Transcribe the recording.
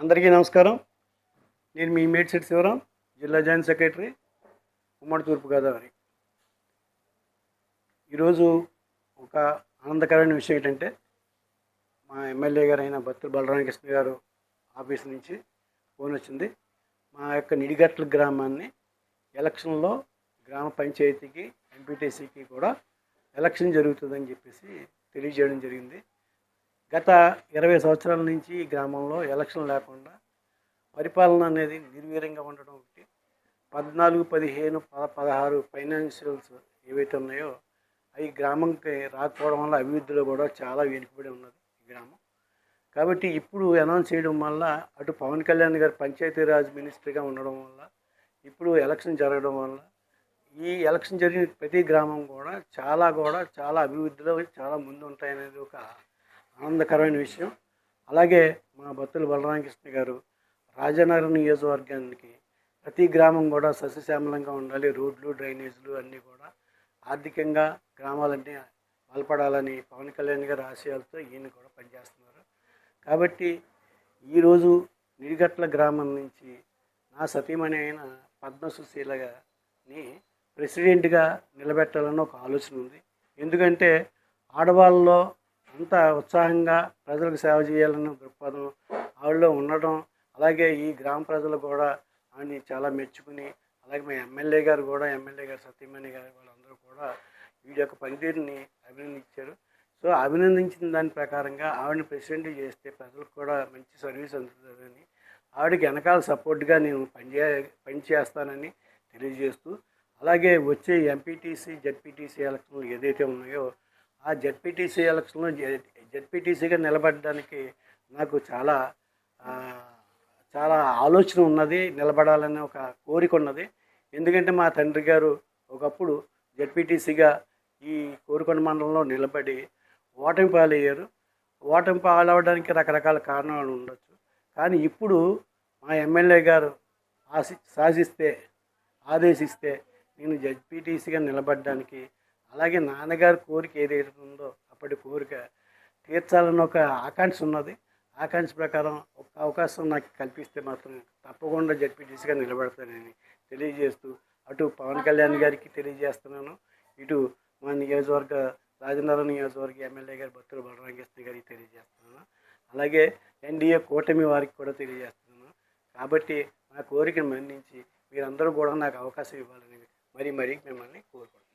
అందరికీ నమస్కారం. నేను మీ మేడ్చెట్టి శివరాం, జిల్లా జాయింట్ సెక్రటరీ, ఉమ్మడి తూర్పుగోదావరి. ఈరోజు ఒక ఆనందకరమైన విషయం ఏంటంటే, మా ఎమ్మెల్యే గారైన బత్తుల బలరామకృష్ణ గారు ఆఫీస్ నుంచి ఫోన్ వచ్చింది. మా యొక్క నిడిగట్ల గ్రామాన్ని ఎలక్షన్లో గ్రామ పంచాయతీకి, ఎంపీటీసీకి కూడా ఎలక్షన్ జరుగుతుందని చెప్పేసి తెలియజేయడం జరిగింది. గత 20 సంవత్సరాల నుంచి ఈ గ్రామంలో ఎలక్షన్ లేకుండా పరిపాలన అనేది నిర్వీర్యంగా ఉండడం ఒకటి. 14, 15, 16 ఫైనాన్షియల్స్ ఏవైతే ఉన్నాయో అవి గ్రామంకి రాకపోవడం వల్ల అభివృద్ధిలో కూడా చాలా వెనుకబడి ఉన్నది ఈ గ్రామం. కాబట్టి ఇప్పుడు అనౌన్స్ చేయడం వల్ల అటు పవన్ కళ్యాణ్ గారు పంచాయతీరాజ్ మినిస్టర్గా ఉండడం వల్ల ఇప్పుడు ఎలక్షన్ జరగడం వల్ల ఈ ఎలక్షన్ జరిగిన ప్రతి గ్రామం కూడా చాలా అభివృద్ధిలో చాలా ముందు ఉంటాయనేది ఒక ఆనందకరమైన విషయం. అలాగే మా బత్తుల బలరామకృష్ణ గారు రాజనగరం నియోజకవర్గానికి ప్రతి గ్రామం కూడా సస్యశ్యామలంగా ఉండాలి, రోడ్లు డ్రైనేజీలు అన్నీ కూడా ఆర్థికంగా గ్రామాలన్నీ బలపడాలని పవన్ కళ్యాణ్ గారి ఆశయాలతో ఈయన కూడా పనిచేస్తున్నారు. కాబట్టి ఈరోజు నిడిగట్ల గ్రామం నుంచి నా సతీమణి అయిన పద్మసుశీలని ప్రెసిడెంట్గా నిలబెట్టాలని ఒక ఆలోచన ఉంది. ఎందుకంటే ఆడవాళ్ళలో అంత ఉత్సాహంగా ప్రజలకు సేవ చేయాలన్న దృక్పథం ఆవిడలో ఉండడం, అలాగే ఈ గ్రామ ప్రజలు కూడా ఆవిడని చాలా మెచ్చుకుని, అలాగే మా ఎమ్మెల్యే గారు సతీమణి గారు వాళ్ళందరూ కూడా వీడి యొక్క పనితీరుని అభినందించారు. సో అభినందించిన దాని ప్రకారంగా ఆవిడని ప్రెసిడెంట్ చేస్తే ప్రజలకు కూడా మంచి సర్వీస్ అందుతుందని ఆవిడకి వెనకాల సపోర్ట్గా నేను పనిచేస్తానని తెలియజేస్తూ, అలాగే వచ్చే ఎంపీటీసీ జెడ్పీటీసీ ఎలక్షన్లు ఏదైతే ఉన్నాయో ఆ జెడ్పీటీసీ ఎలక్షన్లో జెడ్పీటీసీగా నిలబడడానికి నాకు చాలా ఆలోచన ఉన్నది, నిలబడాలనే ఒక కోరిక ఉన్నది. ఎందుకంటే మా తండ్రి గారు ఒకప్పుడు జెడ్పీటీసీగా ఈ కోరుకొండ మండలంలో నిలబడి ఓటమి పాలయ్యారు. ఓటమి పాలవడానికి రకరకాల కారణాలు ఉండొచ్చు. కానీ ఇప్పుడు మా ఎమ్మెల్యే గారు ఆదేశిస్తే నేను జెడ్పీటీసీగా నిలబడడానికి, అలాగే నాన్నగారి కోరిక ఏదైతే ఉందో అప్పటి కోరిక తీర్చాలన్న ఒక ఆకాంక్ష ఉన్నది. ఆకాంక్ష ప్రకారం ఒక అవకాశం నాకు కల్పిస్తే మాత్రం తప్పకుండా జెడ్పీటీసీగా నిలబడతానని తెలియజేస్తూ అటు పవన్ కళ్యాణ్ గారికి తెలియజేస్తున్నాను, ఇటు మా రాజనగరం నియోజకవర్గ ఎమ్మెల్యే గారు బత్తుల బలరామకృష్ణ గారికి తెలియజేస్తున్నాను. అలాగే ఎన్డీఏ కూటమి వారికి కూడా తెలియజేస్తున్నాను. కాబట్టి నా కోరికను మన్నించి మీరందరూ కూడా నాకు అవకాశం ఇవ్వాలని మరీ మిమ్మల్ని కోరుకుంటున్నాను.